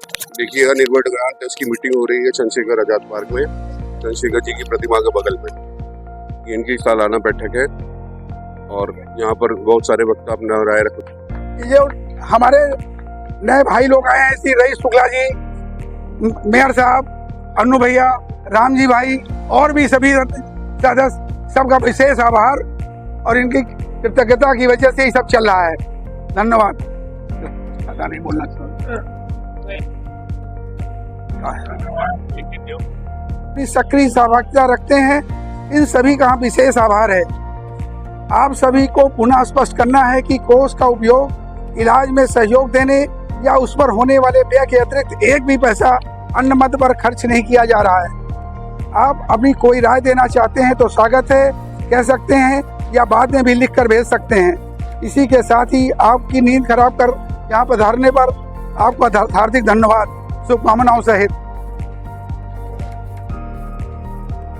देखिएगा निर्भय grant test की मीटिंग हो रही है चंद्रशेखर आजाद पार्क में, चंद्रशेखर जी की प्रतिमा के बगल में। ये इनकी सालाना बैठक है और यहाँ पर बहुत सारे वक्ता अपना राय रखते। ये हमारे नए भाई लोग आए हैं, श्री रईस शुक्ला जी, मेयर साहब, अन्नू भैया, राम जी भाई और भी सभी सदस्य, सबका विशेष आभार और इनकी कृतज्ञता की वजह से ही सब चल रहा है। धन्यवाद। पता नहीं बोलना सक्रिय सहभागिता रखते हैं, इन सभी का विशेष आभार है। आप सभी को पुनः स्पष्ट करना है कि कोष का उपयोग इलाज में सहयोग देने या उस पर होने वाले व्यय के अतिरिक्त एक भी पैसा अन्य मद पर खर्च नहीं किया जा रहा है। आप अपनी कोई राय देना चाहते हैं तो स्वागत है, कह सकते हैं या बाद में भी लिख कर भेज सकते हैं। इसी के साथ ही आपकी नींद खराब कर यहाँ पधारने पर आपका हार्दिक धन्यवाद, शुभकामनाओं सहित।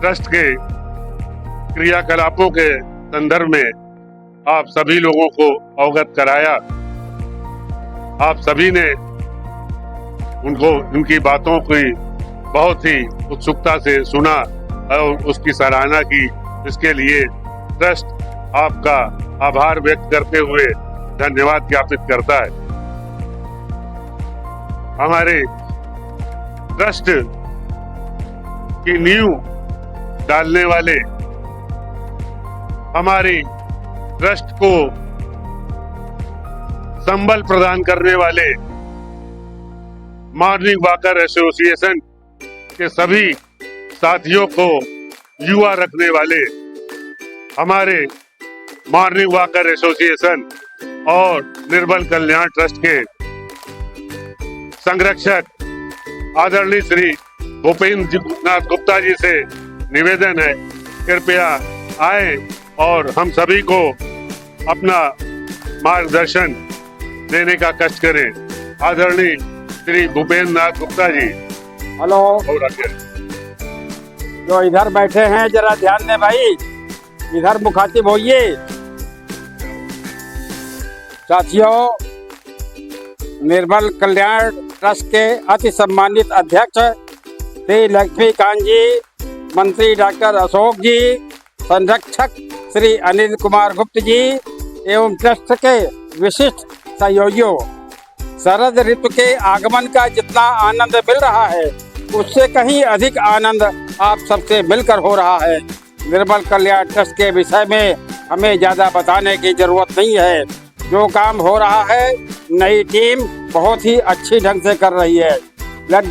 ट्रस्ट के क्रियाकलापों के संदर्भ में आप सभी लोगों को अवगत कराया। आप सभी ने उनकी बातों की बहुत ही उत्सुकता से सुना और उसकी सराहना की। इसके लिए ट्रस्ट आपका आभार व्यक्त करते हुए धन्यवाद ज्ञापित करता है। हमारे ट्रस्ट की नींव डालने वाले, हमारी ट्रस्ट को संबल प्रदान करने वाले मॉर्निंग वॉकर एसोसिएशन के सभी साथियों को युवा रखने वाले हमारे मॉर्निंग वॉकर एसोसिएशन और निर्बल कल्याण ट्रस्ट के संरक्षक आदरणीय श्री भूपेंद्र नाथ गुप्ता जी से निवेदन है, कृपया आए और हम सभी को अपना मार्गदर्शन देने का कष्ट करें। आदरणीय श्री भूपेंद्र नाथ गुप्ता जी। हेलो, जो इधर बैठे हैं जरा ध्यान दें भाई, इधर मुखातिब होइए। साथियों, निर्बल कल्याण ट्रस्ट के अति सम्मानित अध्यक्ष श्री लक्ष्मीकांत जी, मंत्री डॉक्टर अशोक जी, संरक्षक श्री अनिल कुमार गुप्त जी एवं ट्रस्ट के विशिष्ट सहयोगियों, शरद ऋतु के आगमन का जितना आनंद मिल रहा है उससे कहीं अधिक आनंद आप सबसे मिलकर हो रहा है। निर्बल कल्याण ट्रस्ट के विषय में हमें ज़्यादा बताने की जरूरत नहीं है। जो काम हो रहा है नई टीम बहुत ही अच्छी ढंग से कर रही है। ब्लड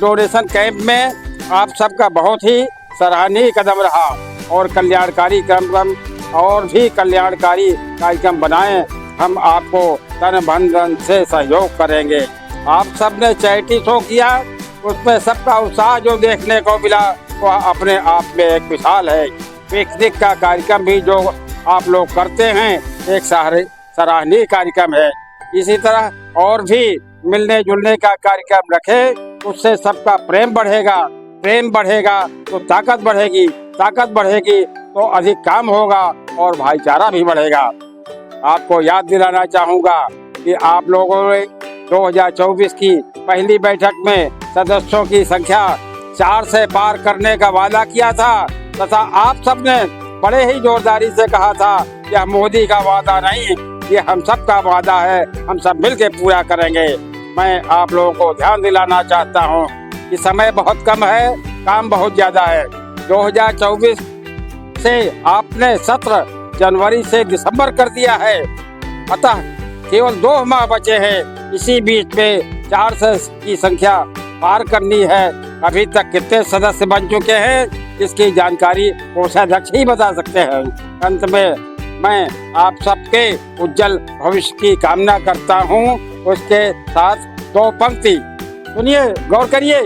डोनेशन कैंप में आप सबका बहुत ही सराहनीय कदम रहा और कल्याणकारी कार्यक्रम और भी कल्याणकारी कार्यक्रम बनाएं। हम आपको तन मन धन से सहयोग करेंगे। आप सब ने चैरिटी शो किया, उसमें सबका उत्साह जो देखने को मिला वह अपने आप में एक मिसाल है। पिकनिक का कार्यक्रम भी जो आप लोग करते हैं एक सराहनीय कार्यक्रम है। इसी तरह और भी मिलने जुलने का कार्यक्रम रखें, उससे सबका प्रेम बढ़ेगा। प्रेम बढ़ेगा तो ताकत बढ़ेगी, ताकत बढ़ेगी तो अधिक काम होगा और भाईचारा भी बढ़ेगा। आपको याद दिलाना चाहूँगा कि आप लोगों ने 2024 की पहली बैठक में सदस्यों की संख्या 4 से पार करने का वादा किया था तथा आप सबने बड़े ही जोरदारी से कहा था यह मोदी का वादा नहीं, ये हम सब का वादा है, हम सब मिलके पूरा करेंगे। मैं आप लोगों को ध्यान दिलाना चाहता हूँ कि समय बहुत कम है, काम बहुत ज्यादा है। 2024 से आपने 17 जनवरी से दिसंबर कर दिया है, अतः केवल 2 माह बचे हैं। इसी बीच में 4 की संख्या पार करनी है। अभी तक कितने सदस्य बन चुके हैं इसकी जानकारी कोषाध्यक्ष ही बता सकते हैं। अंत में मैं आप सबके उज्जवल भविष्य की कामना करता हूँ। उसके साथ 2 पंक्ति सुनिए, गौर करिए।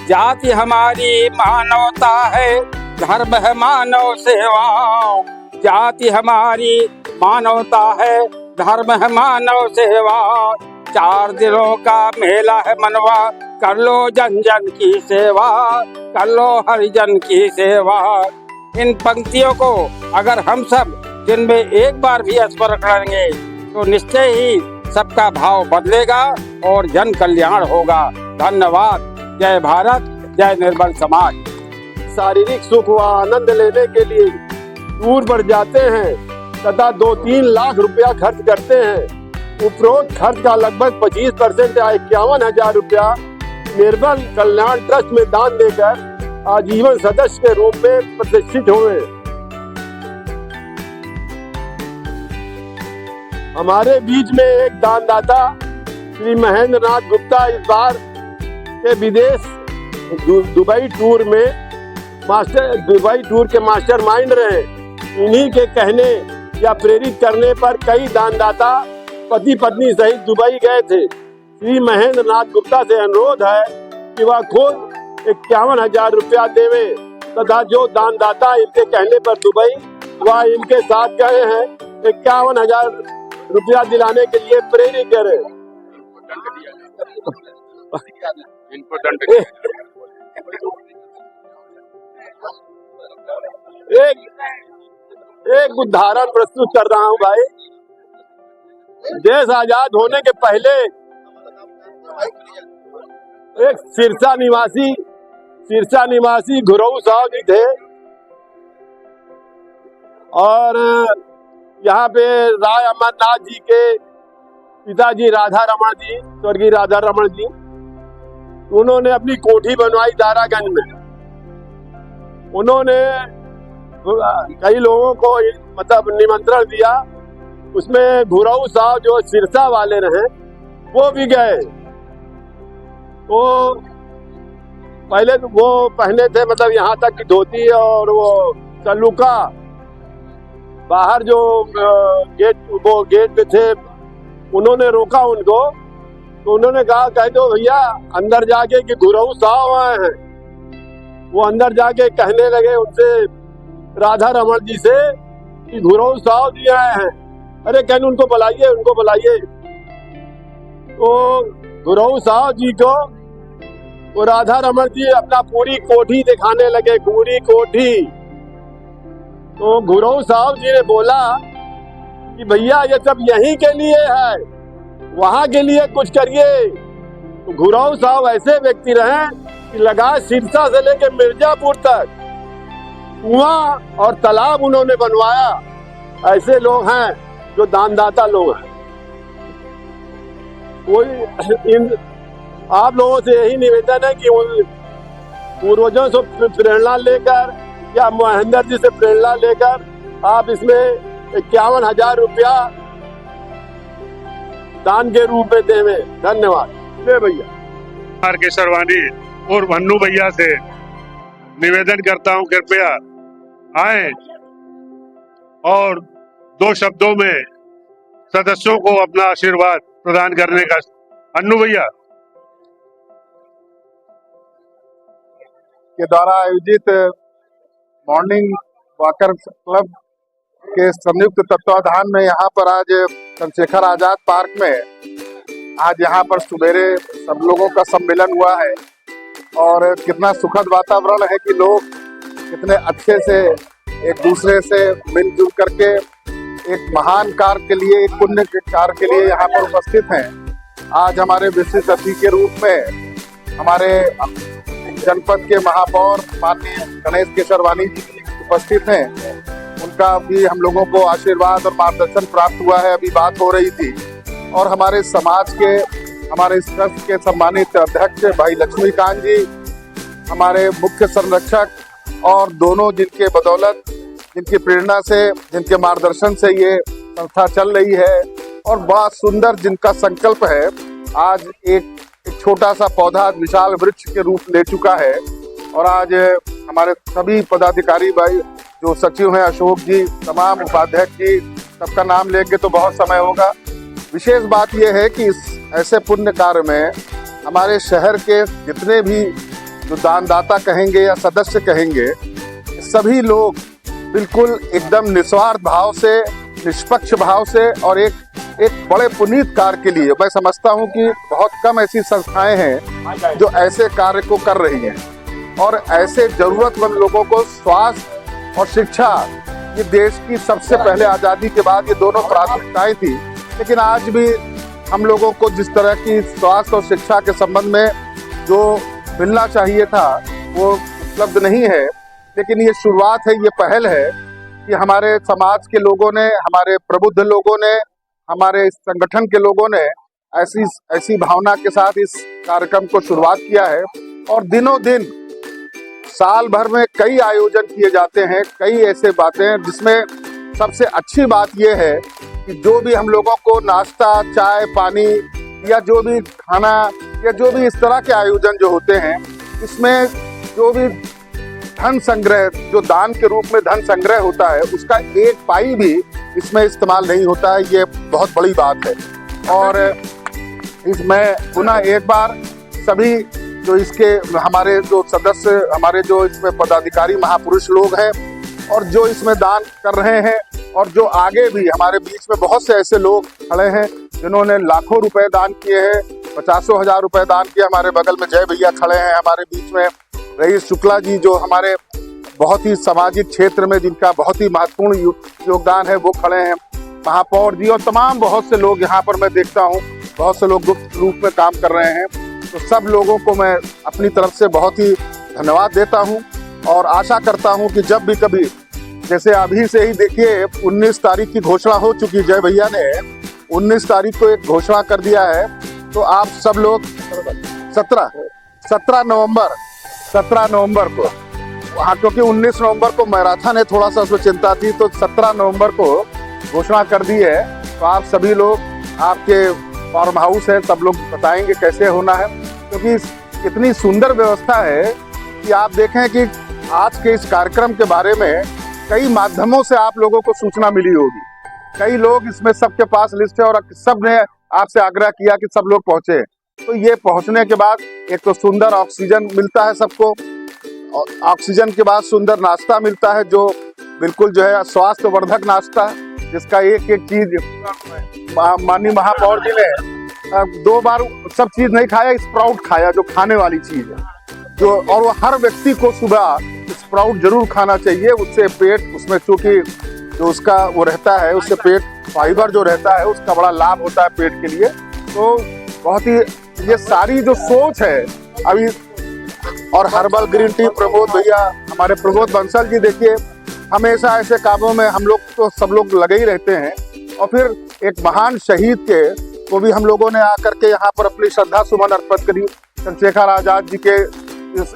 जाति हमारी मानवता है, धर्म है मानव सेवा। जाति हमारी मानवता है, धर्म है मानव सेवा। 4 दिनों का मेला है मनवा, कर लो जन जन की सेवा, कर लो हरिजन की सेवा। इन पंक्तियों को अगर हम सब जिनमें एक बार भी स्मरण करेंगे तो निश्चय ही सबका भाव बदलेगा और जन कल्याण होगा। धन्यवाद। जय भारत, जय निर्मल समाज। शारीरिक सुख व आनंद लेने के लिए टूर पर जाते हैं तथा 2-3 लाख रुपया खर्च करते हैं। उपरोक्त खर्च का लगभग 25% या 51,000 रुपया निर्मल कल्याण ट्रस्ट में दान देकर आजीवन सदस्य के रूप में प्रतिष्ठित हुए। हमारे बीच में एक दानदाता श्री महेंद्र नाथ गुप्ता इस बार के विदेश दुबई टूर के मास्टरमाइंड रहे। इन्हीं के कहने या प्रेरित करने पर कई दानदाता पति पत्नी सहित दुबई गए थे। श्री महेंद्र नाथ गुप्ता से अनुरोध है कि वह खुद 51,000 रुपया देवे तथा जो दानदाता इनके कहने पर दुबई वह इनके साथ गए हैं 51,000 रुपया दिलाने के लिए प्रेरित करे। इनको दंड एक उदाहरण प्रस्तुत कर रहा हूँ भाई। देश आजाद होने के पहले एक सिरसा निवासी घुरऊ साहब जी थे और यहाँ पे राय अमरनाथ जी के पिताजी राधा रमन जी, स्वर्गीय राधा रमन जी, उन्होंने अपनी कोठी बनवाई दारागंज में। उन्होंने कई लोगों को मतलब निमंत्रण दिया, उसमें घुरऊ साहब जो सिरसा वाले रहे वो भी गए। तो पहले तो वो पहने थे मतलब यहाँ तक की धोती और वो सलूका, बाहर जो गेट पे थे उन्होंने रोका उनको। तो उन्होंने कहा कह दो भैया अंदर जाके कि घुरऊ साहब आए हैं। वो अंदर जाके कहने लगे उनसे राधा रमन जी से कि घुरऊ साहब जी आए हैं। अरे कहने उनको बुलाइए। तो घुरऊ साहब जी को वो राधा रमन जी अपना पूरी कोठी दिखाने लगे, पूरी कोठी। तो घुरऊ साहब जी ने बोला कि भैया ये सब यहीं के लिए है, वहां के लिए कुछ करिए। तो घुरऊ साहब ऐसे व्यक्ति रहे कि लगा सिरसा से लेके मिर्जापुर तक कुआं और तालाब उन्होंने बनवाया। ऐसे लोग हैं जो दानदाता लोग हैं। कोई आप लोगों से यही निवेदन है कि उन पूर्वजों से प्रेरणा लेकर या महेंद्र जी से प्रेरणा लेकर आप इसमें 51,000 रुपया दान के रूप में देवे। धन्यवाद। ले भैया के सरवानी और भन्नू भैया से निवेदन करता हूं कृपया आए और 2 शब्दों में सदस्यों को अपना आशीर्वाद प्रदान करने का। अन्नू भैया के द्वारा आयोजित मॉर्निंग वॉकर क्लब के संयुक्त तत्वाधान में यहाँ पर आज चंद्रशेखर आजाद पार्क में आज यहाँ पर सुबेरे सब लोगों का सम्मेलन हुआ है। और कितना सुखद वातावरण है कि लोग कितने अच्छे से एक दूसरे से मिलजुल करके एक महान कार्य के लिए, एक पुण्य के कार्य के लिए यहाँ पर उपस्थित हैं। आज हमारे विशिष्ट अतिथि के रूप में हमारे जनपद के महापौर माननीय गणेश केसरवानी जी उपस्थित हैं। उनका भी हम लोगों को आशीर्वाद और मार्गदर्शन प्राप्त हुआ है, अभी बात हो रही थी। और हमारे समाज के, हमारे इस ट्रस्ट के सम्मानित अध्यक्ष भाई लक्ष्मीकांत जी, हमारे मुख्य संरक्षक, और दोनों जिनके बदौलत, जिनकी प्रेरणा से, जिनके मार्गदर्शन से ये संस्था चल रही है और बड़ा सुंदर जिनका संकल्प है, आज एक छोटा सा पौधा विशाल वृक्ष के रूप ले चुका है। और आज हमारे सभी पदाधिकारी भाई जो सचिव हैं, अशोक जी, तमाम उपाध्यक्ष जी, सबका नाम लेंगे तो बहुत समय होगा। विशेष बात यह है कि इस ऐसे पुण्य कार्य में हमारे शहर के जितने भी जो दानदाता कहेंगे या सदस्य कहेंगे, सभी लोग बिल्कुल एकदम निस्वार्थ भाव से, निष्पक्ष भाव से और एक बड़े पुनीत कार्य के लिए, मैं समझता हूं कि बहुत कम ऐसी संस्थाएं हैं जो ऐसे कार्य को कर रही हैं। और ऐसे जरूरतमंद लोगों को स्वास्थ्य और शिक्षा, ये देश की सबसे पहले आज़ादी के बाद ये दोनों प्राथमिकताएं थी। लेकिन आज भी हम लोगों को जिस तरह की स्वास्थ्य और शिक्षा के संबंध में जो मिलना चाहिए था वो उपलब्ध नहीं है, लेकिन ये शुरुआत है, ये पहल है कि हमारे समाज के लोगों ने, हमारे प्रबुद्ध लोगों ने, हमारे संगठन के लोगों ने ऐसी भावना के साथ इस कार्यक्रम को शुरुआत किया है। और दिनों दिन साल भर में कई आयोजन किए जाते हैं, कई ऐसे बातें हैं जिसमें सबसे अच्छी बात यह है कि जो भी हम लोगों को नाश्ता, चाय, पानी या जो भी खाना या जो भी इस तरह के आयोजन जो होते हैं, इसमें जो भी धन संग्रह, जो दान के रूप में धन संग्रह होता है, उसका एक पाई भी इसमें इस्तेमाल नहीं होता है। ये बहुत बड़ी बात है। और इसमें पुनः एक बार सभी जो इसके हमारे जो सदस्य, हमारे जो इसमें पदाधिकारी महापुरुष लोग हैं और जो इसमें दान कर रहे हैं, और जो आगे भी हमारे बीच में बहुत से ऐसे लोग खड़े हैं जिन्होंने लाखों रुपए दान किए हैं, 50,000 रुपए दान किए। हमारे बगल में जय भैया खड़े हैं, हमारे बीच में रईस शुक्ला जी जो हमारे बहुत ही सामाजिक क्षेत्र में जिनका बहुत ही महत्वपूर्ण योगदान है वो खड़े हैं, महापौर जी और तमाम बहुत से लोग यहाँ पर मैं देखता हूँ, बहुत से लोग गुप्त रूप में काम कर रहे हैं। तो सब लोगों को मैं अपनी तरफ से बहुत ही धन्यवाद देता हूँ और आशा करता हूँ कि जब भी कभी, जैसे अभी से ही देखिए 19 तारीख की घोषणा हो चुकी, जय भैया ने 19 तारीख को एक घोषणा कर दिया है, तो आप सब लोग 17 नवंबर को, हाँ, क्योंकि 19 नवंबर को मैराथन है, थोड़ा सा उसमें चिंता थी, तो 17 नवंबर को घोषणा कर दी है। तो आप सभी लोग, आपके फार्म हाउस है, सब लोग बताएंगे कैसे होना है, क्योंकि इतनी सुंदर व्यवस्था है कि आप देखें कि आज के इस कार्यक्रम के बारे में कई माध्यमों से आप लोगों को सूचना मिली होगी। कई लोग इसमें सबके पास लिस्ट है और सब ने आपसे आग्रह किया कि सब लोग पहुंचे। तो ये पहुंचने के बाद एक तो सुंदर ऑक्सीजन मिलता है सबको, ऑक्सीजन के बाद सुंदर नाश्ता मिलता है जो बिल्कुल जो है स्वास्थ्यवर्धक नाश्ता, जिसका एक एक चीज माननीय महापौर जी ने 2 बार सब चीज नहीं खाया, स्प्राउट खाया जो खाने वाली चीज है जो, और वो हर व्यक्ति को सुबह स्प्राउट जरूर खाना चाहिए। उससे पेट, उसमें चूंकि जो उसका वो रहता है, उससे पेट फाइबर जो रहता है उसका बड़ा लाभ होता है पेट के लिए। तो बहुत ही ये सारी जो सोच है अभी, और हर्बल ग्रीन टी प्रमोद भैया, हमारे प्रमोद बंसल जी देखिए हमेशा ऐसे कामों में हम लोग तो सब लोग लगे ही रहते हैं। और फिर एक महान शहीद के को भी हम लोगों ने आकर के यहाँ पर अपनी श्रद्धा सुमन अर्पित करी। चंद्रशेखर आजाद जी के इस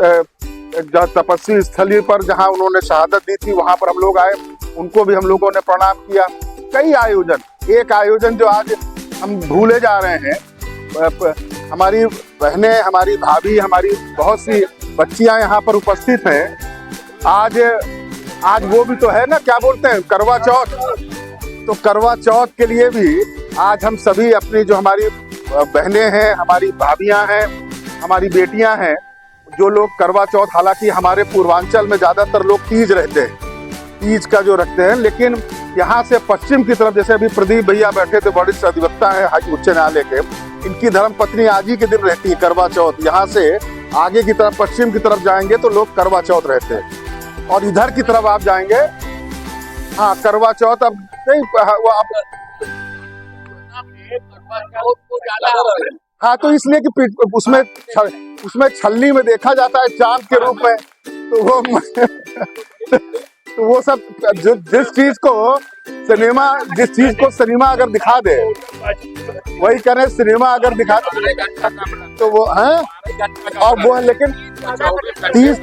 तपस्वी स्थली पर जहाँ उन्होंने शहादत दी थी, वहाँ पर हम लोग आए, उनको भी हम लोगों ने प्रणाम किया। कई आयोजन, एक आयोजन जो आज हम भूले जा रहे हैं, हमारी बहनें, हमारी भाभी, हमारी बहुत सी बच्चियां यहाँ पर उपस्थित हैं। आज वो भी तो है ना, क्या बोलते हैं, करवा चौथ। तो करवा चौथ के लिए भी आज हम सभी अपनी जो हमारी बहनें हैं, हमारी भाभियां हैं, हमारी बेटियां हैं, जो लोग करवा चौथ, हालांकि हमारे पूर्वांचल में ज्यादातर लोग तीज रहते हैं, तीज का जो रखते हैं, लेकिन यहाँ से पश्चिम की तरफ, जैसे अभी प्रदीप भैया बैठे थे, वरिष्ठ अधिवक्ता है उच्च न्यायालय के, इनकी धर्मपत्नी आज ही के दिन रहती है करवा चौथ। यहाँ से आगे की तरफ, पश्चिम की तरफ जाएंगे तो लोग करवा चौथ रहते हैं, और इधर की तरफ आप जाएंगे, हाँ, करवा चौथ अब नहीं, हाँ, तो इसलिए कि उसमें छलनी में देखा जाता है चांद के रूप में, तो वो सब जिस चीज को सिनेमा अगर दिखा दे, वही करें, सिनेमा अगर दिखा दे तो वो है, और वो है, लेकिन 30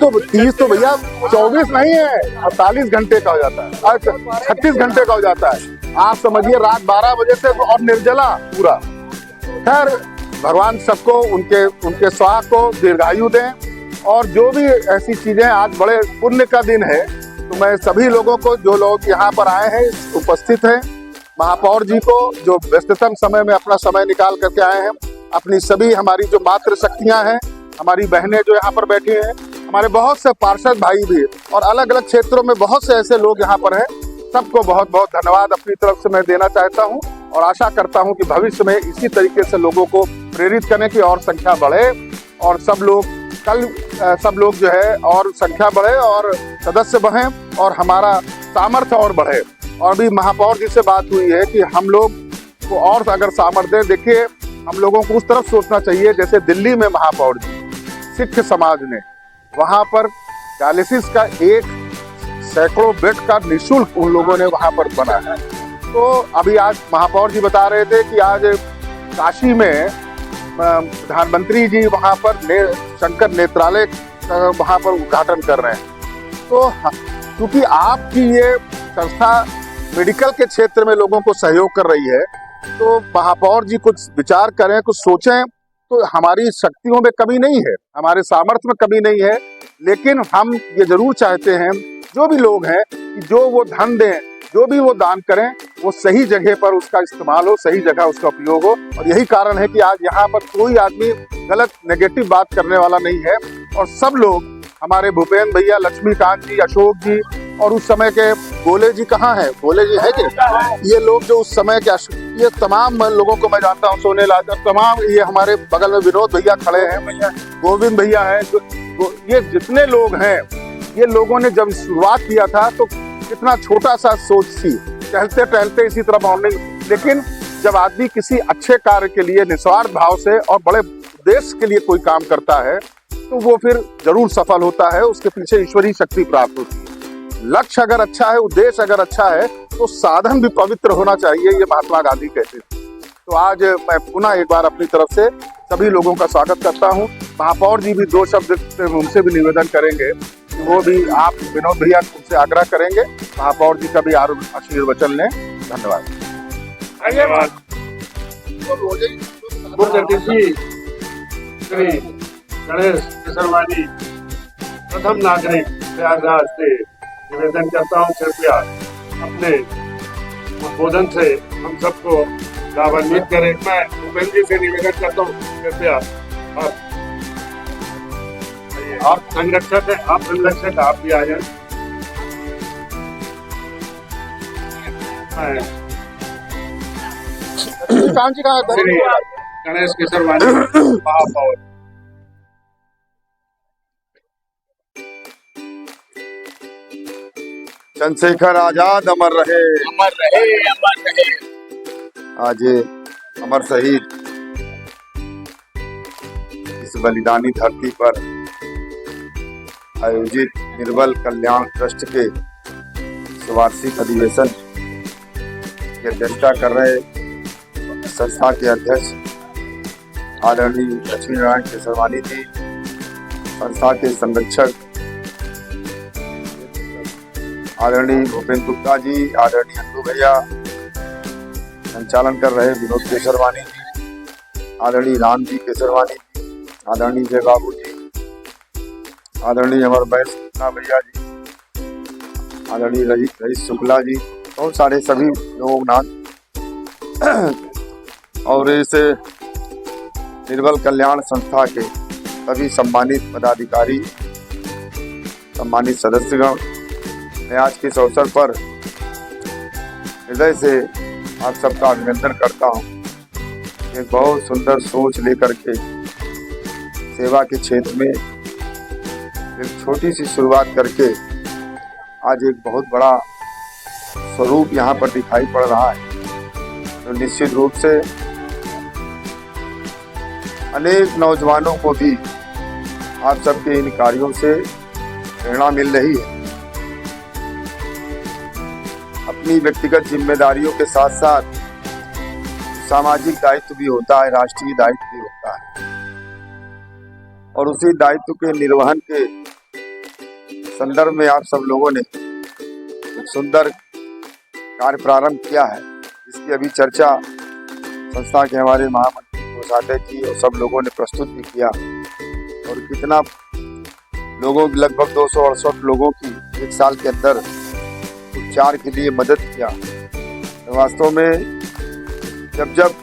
तो भैया 24 नहीं है, 48 घंटे का हो जाता है, 36 घंटे का हो जाता है। आप समझिए रात 12 बजे से, और निर्जला पूरा। खैर, भगवान सबको उनके स्वास्थ्य को दीर्घायु दें, और जो भी ऐसी चीजें, आज बड़े पुण्य का दिन है, तो मैं सभी लोगों को, जो लोग यहाँ पर आए हैं, उपस्थित हैं, महापौर जी को जो व्यस्ततम समय में अपना समय निकाल करके आए हैं, अपनी सभी हमारी जो मातृ शक्तियां हैं, हमारी बहनें जो यहाँ पर बैठी हैं, हमारे बहुत से पार्षद भाई भी, और अलग अलग क्षेत्रों में बहुत से ऐसे लोग यहाँ पर हैं, सबको बहुत बहुत धन्यवाद अपनी तरफ से मैं देना चाहता हूँ। और आशा करता हूँ कि भविष्य में इसी तरीके से लोगों को प्रेरित करने की और संख्या बढ़े, और सब लोग जो है और संख्या बढ़े और सदस्य बढ़ें, और हमारा सामर्थ्य और बढ़े। और भी महापौर जी से बात हुई है कि हम लोग को और अगर सामर्थ्य, देखिए हम लोगों को उस तरफ सोचना चाहिए। जैसे दिल्ली में महापौर जी, सिख समाज ने वहां पर डायलिसिस का एक सैकड़ों बेड का निःशुल्क उन लोगों ने वहां पर बनाया। तो अभी आज महापौर जी बता रहे थे कि आज काशी में प्रधानमंत्री जी वहां पर शंकर नेत्रालय वहां पर उद्घाटन कर रहे हैं। तो क्योंकि आपकी ये संस्था मेडिकल के क्षेत्र में लोगों को सहयोग कर रही है, तो महापौर जी कुछ विचार करें, कुछ सोचें। तो हमारी शक्तियों में कमी नहीं है, हमारे सामर्थ्य में कमी नहीं है, लेकिन हम ये जरूर चाहते हैं जो भी लोग हैं कि जो वो धन दें, जो भी वो दान करें, वो सही जगह पर उसका इस्तेमाल हो, सही जगह उसका उपयोग हो। और यही कारण है कि आज यहाँ पर कोई आदमी गलत नेगेटिव बात करने वाला नहीं है। और सब लोग, हमारे भूपेंद्र भैया, लक्ष्मीकांत जी, अशोक जी, और उस समय के गोले जी कहाँ हैं, गोले जी है कि ये लोग जो उस समय के, ये तमाम लोगों को मैं जानता हूँ, सोने लाल, तमाम ये हमारे बगल में विनोद भैया खड़े हैं, गोविंद भैया हैं, ये जितने लोग हैं, ये लोगों ने जब शुरुआत किया था तो कितना छोटा सा सोच थी, टहलते टहलते इसी तरह मॉर्निंग। लेकिन जब आदमी किसी अच्छे कार्य के लिए निस्वार्थ भाव से और बड़े उद्देश्य के लिए कोई काम करता है तो वो फिर जरूर सफल होता है, उसके पीछे ईश्वरीय शक्ति प्राप्त होती है। लक्ष्य अगर अच्छा है, उद्देश्य अगर अच्छा है, तो साधन भी पवित्र होना चाहिए, ये महात्मा गांधी कहते थे। तो आज मैं पुनः एक बार अपनी तरफ से सभी लोगों का स्वागत करता हूँ। महापौर जी भी दो शब्द उनसे भी निवेदन करेंगे, वो भी आप विनोद भैया उनसे आग्रह करेंगे, महापौर जी का भी आशीर्वचन लें। धन्यवाद। श्री गणेश किशोरवाणी प्रथम नागरिक प्रयागराज से निवेदन करता हूँ, कृपया अपने उद्बोधन से हम सबको लाभान्वित करें। मैं भूपेंद्र जी से निवेदन करता हूँ, कृपया आप संरक्षक है, आप संरक्षक, आप भी आ जाए। श्री गणेश किशोरवाणी महापौर। चंद्रशेखर आजाद अमर रहे, अमर रहे, अमर रहे। आज अमर शहीद इस बलिदानी धरती पर आयोजित निर्बल कल्याण ट्रस्ट के वार्षिक अधिवेशन की अध्यक्षता कर रहे संस्था के अध्यक्ष आदरणीय लक्ष्मीनारायण केसरवानी जी, संस्था के संरक्षक आदरणीय भूपेंद्र गुप्ता जी, आदरणीय अंडू भैया, संचालन कर रहे विनोद केसरवानी जी, आदरणीय राम जी केसरवानी जी, आदरणीय जय बाबू जी, आदरणीय अमर भैया जी, आदरणीय रईस शुक्ला जी, बहुत सारे सभी लोग नाथ और इस निर्बल कल्याण संस्था के सभी सम्मानित पदाधिकारी, सम्मानित सदस्यगण, मैं आज के इस अवसर पर हृदय से आप सबका अभिनंदन करता हूँ। एक बहुत सुंदर सोच लेकर के सेवा के क्षेत्र में एक छोटी सी शुरुआत करके आज एक बहुत बड़ा स्वरूप यहाँ पर दिखाई पड़ रहा है। तो निश्चित रूप से अनेक नौजवानों को भी आप सबके इन कार्यों से प्रेरणा मिल रही है। अपनी व्यक्तिगत जिम्मेदारियों के साथ साथ सामाजिक दायित्व भी होता है, राष्ट्रीय दायित्व भी होता है, और उसी दायित्व के निर्वहन के संदर्भ में आप सब लोगों ने एक सुंदर कार्य प्रारंभ किया है, जिसकी अभी चर्चा संस्था के हमारे महामंत्री कोषाध्यक्ष जी और सब लोगों ने प्रस्तुत भी किया। और कितना लोगों, लगभग 268 लोगों की एक साल के अंदर उपचार के लिए मदद किया। तो वास्तव में जब जब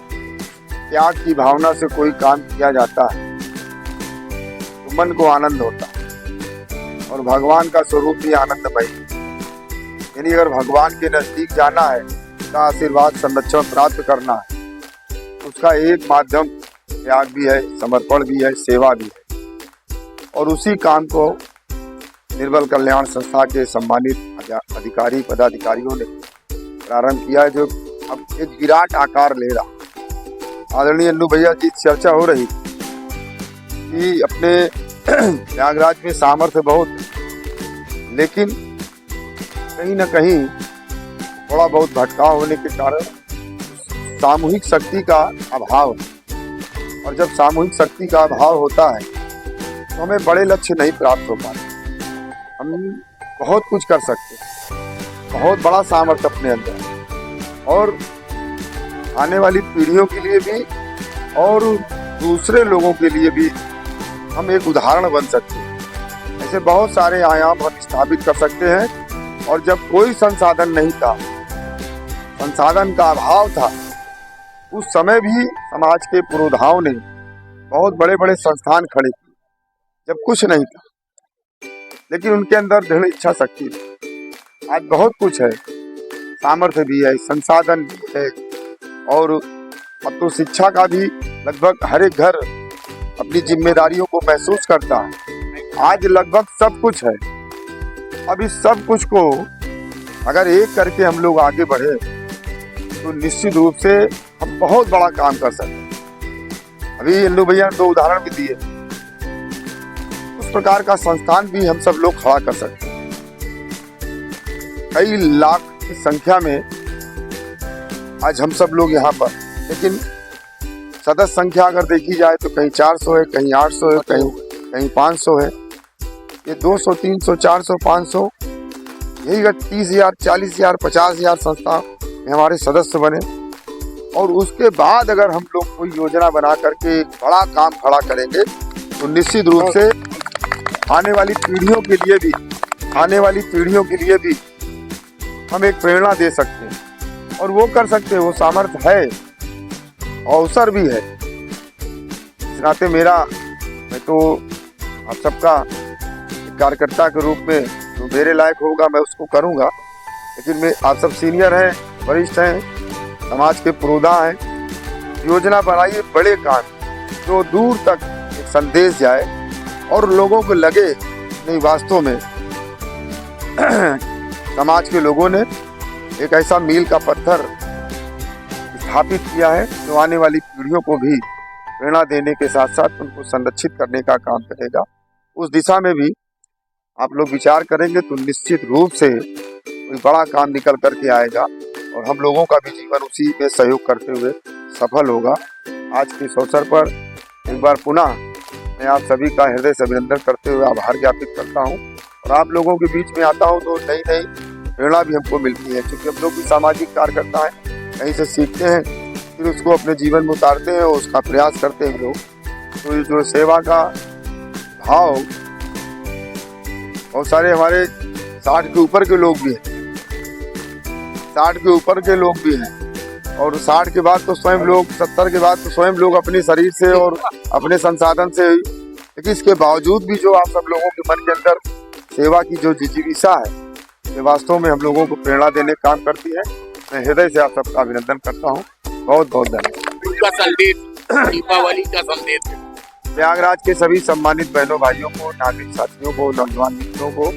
त्याग की भावना से कोई काम किया जाता है तो मन को आनंद होता है, और भगवान का स्वरूप भी आनंदमयी। यानी अगर भगवान के नजदीक जाना है, उसका आशीर्वाद संरक्षण प्राप्त करना है, उसका एक माध्यम त्याग भी है, समर्पण भी है, सेवा भी है। और उसी काम को निर्बल कल्याण संस्था के सम्मानित अधिकारी पदाधिकारियों ने प्रारंभ किया है, जो अब एक विराट आकार ले रहा। आदरणीय अन्नू भैया की चर्चा हो रही कि अपने प्रयागराज में सामर्थ्य बहुत, लेकिन कहीं ना कहीं थोड़ा बहुत भटकाव होने के कारण सामूहिक शक्ति का अभाव है। और जब सामूहिक शक्ति का अभाव होता है तो हमें बड़े लक्ष्य नहीं प्राप्त हो पाते। हम बहुत कुछ कर सकते हैं, बहुत बड़ा सामर्थ्य अपने अंदर है, और आने वाली पीढ़ियों के लिए भी और दूसरे लोगों के लिए भी हम एक उदाहरण बन सकते हैं। ऐसे बहुत सारे आयाम हम स्थापित कर सकते हैं। और जब कोई संसाधन नहीं था, संसाधन का अभाव था, उस समय भी समाज के पुरोधाओं ने बहुत बड़े बड़े संस्थान खड़े किए जब कुछ नहीं था, लेकिन उनके अंदर दृढ़ इच्छा शक्ति थी। आज बहुत कुछ है, सामर्थ्य भी है, संसाधन भी है, और अब तो शिक्षा का भी लगभग हर एक घर अपनी जिम्मेदारियों को महसूस करता है। आज लगभग सब कुछ है। अब इस सब कुछ को अगर एक करके हम लोग आगे बढ़े तो निश्चित रूप से हम बहुत बड़ा काम कर सकते हैं। अभी अन्नू भैया ने 2 उदाहरण भी दिए, उस प्रकार का संस्थान भी हम सब लोग खड़ा कर सकते हैं। कई लाख की संख्या में आज हम सब लोग यहाँ पर, लेकिन सदस्य संख्या अगर देखी जाए तो कहीं 400 है, कहीं 800 है, कहीं 500 है। ये 200, 300, 400, 500, यही अगर 30,000, 40,000, 50,000 संस्था में हमारे सदस्य बने, और उसके बाद अगर हम लोग कोई योजना बना करके बड़ा काम खड़ा करेंगे तो निश्चित रूप से आने वाली पीढ़ियों के लिए भी हम एक प्रेरणा दे सकते हैं, और वो कर सकते हैं। वो सामर्थ्य है, अवसर भी है। इस नाते मैं तो आप सबका कार्यकर्ता के रूप में जो मेरे लायक होगा मैं उसको करूंगा, लेकिन मैं आप सब सीनियर हैं, वरिष्ठ हैं, समाज के पुरोधा हैं। योजना बनाइए बड़े काम, जो दूर तक एक संदेश जाए और लोगों को लगे नहीं वास्तव में समाज के लोगों ने एक ऐसा मील का पत्थर स्थापित किया है जो आने वाली पीढ़ियों को भी प्रेरणा देने के साथ साथ उनको संरक्षित करने का काम करेगा। उस दिशा में भी आप लोग विचार करेंगे तो निश्चित रूप से कोई बड़ा काम निकल करके आएगा, और हम लोगों का भी जीवन उसी में सहयोग करते हुए सफल होगा। आज के इस अवसर पर एक बार पुनः मैं आप सभी का हृदय से अभिनंदन करते हुए आभार ज्ञापित करता हूँ, और आप लोगों के बीच में आता हूँ तो नई नई प्रेरणा भी हमको मिलती है, क्योंकि हम लोग भी सामाजिक कार्यकर्ता हैं, कहीं से सीखते हैं फिर उसको अपने जीवन में उतारते हैं और उसका प्रयास करते हैं लोग। तो ये जो सेवा का भाव, बहुत सारे हमारे 60 के ऊपर के लोग भी हैं, 60 के ऊपर के लोग भी हैं, और 60 के बाद तो स्वयं लोग, 70 के बाद तो स्वयं लोग अपने शरीर से और अपने संसाधन से, लेकिन इसके बावजूद भी जो आप सब लोगों के मन के अंदर सेवा की जो जिज्ञासा है, ये वास्तव में हम लोगों को प्रेरणा देने का काम करती है। मैं हृदय से आप सबका अभिनंदन करता हूँ। बहुत बहुत धन्यवाद। उनका संदेश, दीपावली का संदेश प्रयागराज के सभी सम्मानित बहनों भाइयों को, नागरिक साथियों को, नौजवान मित्रों को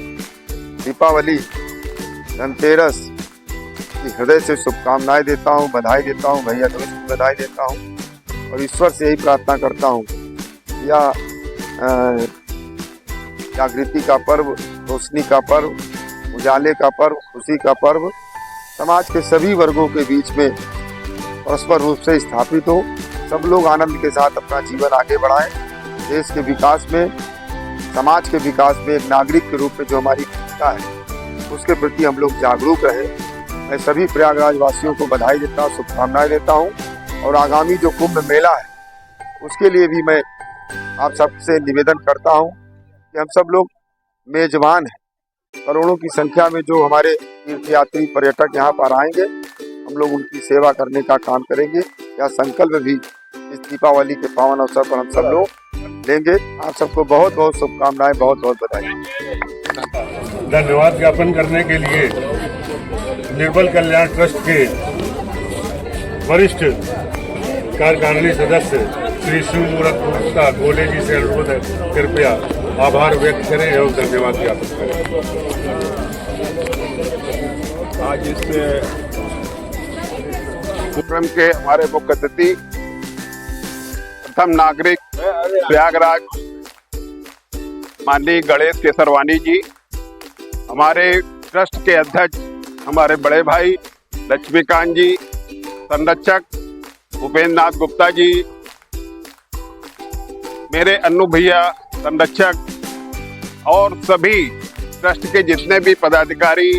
दीपावली, धनतेरस की हृदय से शुभकामनाएं देता हूँ, बधाई देता हूँ, भैया दोस्त को बधाई देता हूँ, और ईश्वर से यही प्रार्थना करता हूँ या जागृति का पर्व, रोशनी का पर्व, उजाले का पर्व, खुशी का पर्व समाज के सभी वर्गों के बीच में परस्पर रूप से स्थापित हो। सब लोग आनंद के साथ अपना जीवन आगे बढ़ाएं। देश के विकास में, समाज के विकास में एक नागरिक के रूप में जो हमारी भूमिका है उसके प्रति हम लोग जागरूक रहें। मैं सभी प्रयागराज वासियों को बधाई देता हूँ, शुभकामनाएं देता हूँ, और आगामी जो कुंभ मेला है उसके लिए भी मैं आप सबसे निवेदन करता हूँ कि हम सब लोग मेजबान हैं। करोड़ों की संख्या में जो हमारे तीर्थयात्री पर्यटक यहाँ पर आएंगे, हम लोग उनकी सेवा करने का काम करेंगे। यह संकल्प भी इस दीपावली के पावन अवसर पर हम सब लोग लेंगे। आप सबको बहुत बहुत शुभकामनाएं, बहुत बहुत बधाई। धन्यवाद ज्ञापन करने के लिए निर्बल कल्याण ट्रस्ट के वरिष्ठ कार्यकारिणी सदस्य श्री शिव मूर्त गुप्ता गोले जी से अनुरोध है, कृपया आभार व्यक्त करें एवं धन्यवाद ज्ञापन करें। आज इस कार्यक्रम के हमारे मुख्य अतिथि प्रथम नागरिक प्रयागराज माननीय गणेश केसरवानी जी, हमारे ट्रस्ट के अध्यक्ष हमारे बड़े भाई लक्ष्मीकांत जी, संरक्षक भूपेंद्र नाथ गुप्ता जी, मेरे अन्नू भैया संरक्षक और सभी ट्रस्ट के जितने भी पदाधिकारी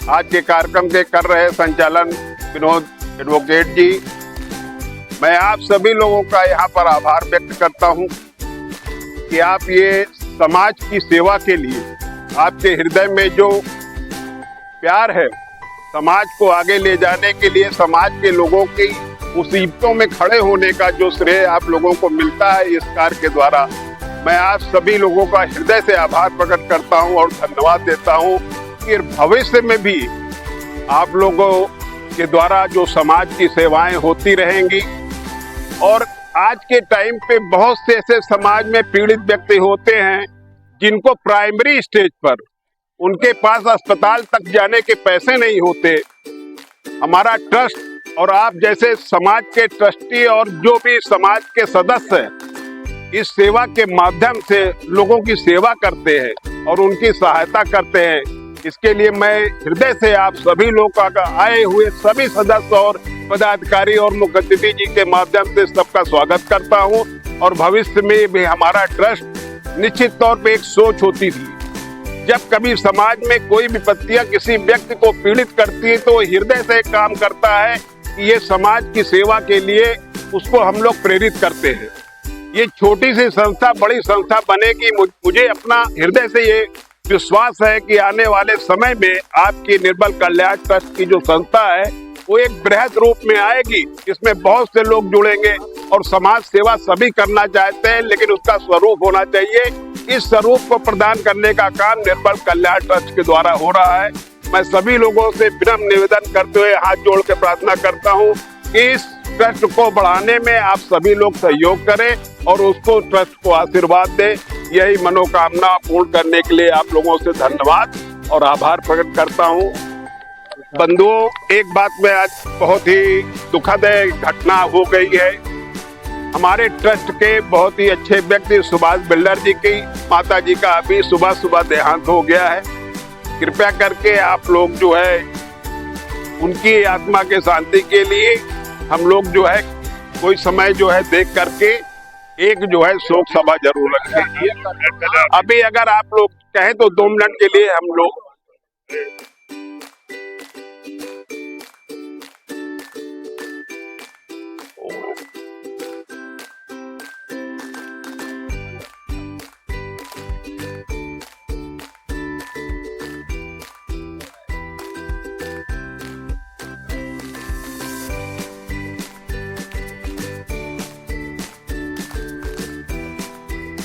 आज के कार्यक्रम के कर रहे संचालन विनोद एडवोकेट जी, मैं आप सभी लोगों का यहाँ पर आभार व्यक्त करता हूँ कि आप ये समाज की सेवा के लिए आपके हृदय में जो प्यार है, समाज को आगे ले जाने के लिए समाज के लोगों की मुसीबतों में खड़े होने का जो श्रेय आप लोगों को मिलता है इस कार्य के द्वारा, मैं आप सभी लोगों का हृदय से आभार प्रकट करता हूं और धन्यवाद देता हूं कि भविष्य में भी आप लोगों के द्वारा जो समाज की सेवाएं होती रहेंगी। और आज के टाइम पे बहुत से ऐसे समाज में पीड़ित व्यक्ति होते हैं जिनको प्राइमरी स्टेज पर उनके पास अस्पताल तक जाने के पैसे नहीं होते। हमारा ट्रस्ट और आप जैसे समाज के ट्रस्टी और जो भी समाज के सदस्य हैं इस सेवा के माध्यम से लोगों की सेवा करते हैं और उनकी सहायता करते हैं। इसके लिए मैं हृदय से आप सभी लोगों का आए हुए सभी सदस्य और पदाधिकारी और मुख्य अतिथि जी के माध्यम से सबका स्वागत करता हूं। और भविष्य में भी हमारा ट्रस्ट निश्चित तौर पे एक सोच होती थी, जब कभी समाज में कोई विपत्तियां किसी व्यक्ति को पीड़ित करती है तो हृदय से काम करता है कि ये समाज की सेवा के लिए उसको हम लोग प्रेरित करते हैं। ये छोटी सी संस्था बड़ी संस्था बनेगी, मुझे अपना हृदय से ये विश्वास है कि आने वाले समय में आपकी निर्मल कल्याण ट्रस्ट की जो संस्था है वो एक बृहद रूप में आएगी, इसमें बहुत से लोग जुड़ेंगे और समाज सेवा सभी करना चाहते हैं, लेकिन उसका स्वरूप होना चाहिए। इस स्वरूप को प्रदान करने का काम निर्मल कल्याण ट्रस्ट के द्वारा हो रहा है। मैं सभी लोगों से विनम्र निवेदन करते हुए हाथ जोड़ के प्रार्थना करता हूँ कि इस ट्रस्ट को बढ़ाने में आप सभी लोग सहयोग करें और उसको ट्रस्ट को आशीर्वाद दें। यही मनोकामना पूर्ण करने के लिए आप लोगों से धन्यवाद और आभार प्रकट करता हूँ। बंधुओं, एक बात में आज बहुत ही दुखद घटना हो गई है। हमारे ट्रस्ट के बहुत ही अच्छे व्यक्ति सुभाष बिल्डर जी की माता जी का अभी सुबह देहांत हो गया है। कृपया करके आप लोग जो है उनकी आत्मा के शांति के लिए हम लोग जो है कोई समय जो है देख करके एक जो है शोक सभा जरूर रखें। अभी अगर आप लोग कहें तो 2 मिनट के लिए हम लोग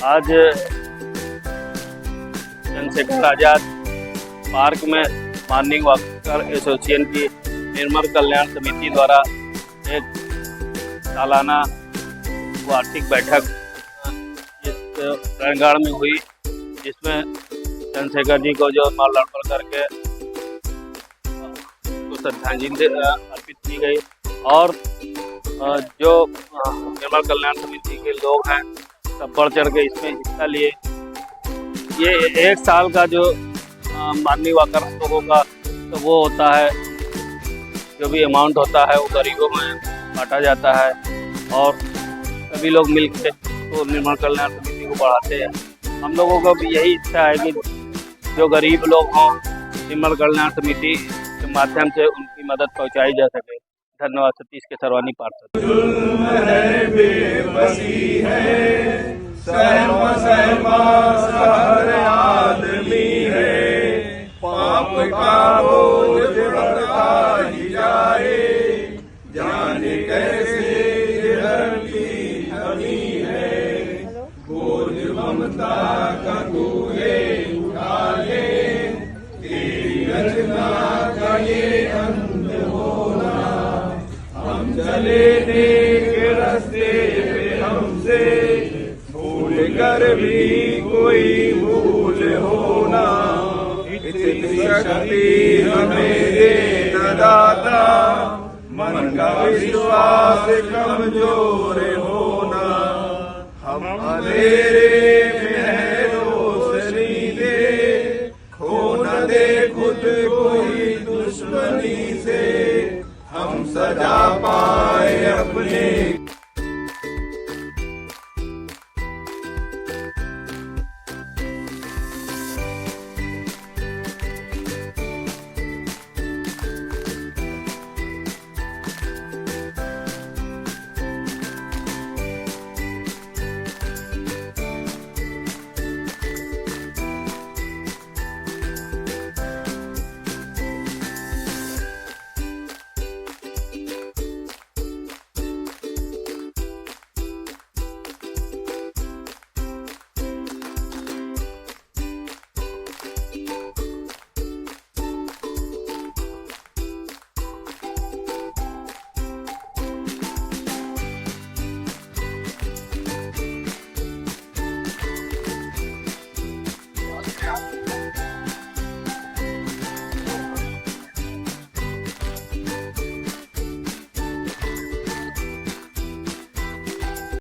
आज चंद्रशेखर आजाद पार्क में माननीय वाकर एसोसिएशन की निर्मल कल्याण समिति द्वारा एक सालाना वार्षिक बैठक इस प्रांगण में हुई, जिसमें चंद्रशेखर जी को जो माला अर्पण करके तो श्रद्धांजलि अर्पित की गई और जो निर्मल कल्याण समिति के लोग हैं सब बढ़ चढ़ के इसमें हिस्सा लिए। ये 1 साल का जो माननीय वाकर लोगों का तो वो होता है, जो भी अमाउंट होता है वो गरीबों में बांटा जाता है और सभी लोग मिलकर तो निर्मल कल्याण समिति को बढ़ाते हैं। हम लोगों को भी यही इच्छा है कि जो गरीब लोग हों निर्मल कल्याण समिति के माध्यम से उनकी मदद पहुंचाई जा सके। धन्यवाद। सतीश केसरवानी पार्षद। आदमी है पाप का बोझ बढ़ता ही जाए, जाने कैसे धर्म की कमी है, बोझ ममता का तूने उठा ले, तेरी रचना का ये अंत होना, हम चले नेक रास्ते पे हमसे भूल कर भी कोई भूल होना, इतनी शक्ति हमें दे दाता, मन का विश्वास कमजोर होना, अंधेरे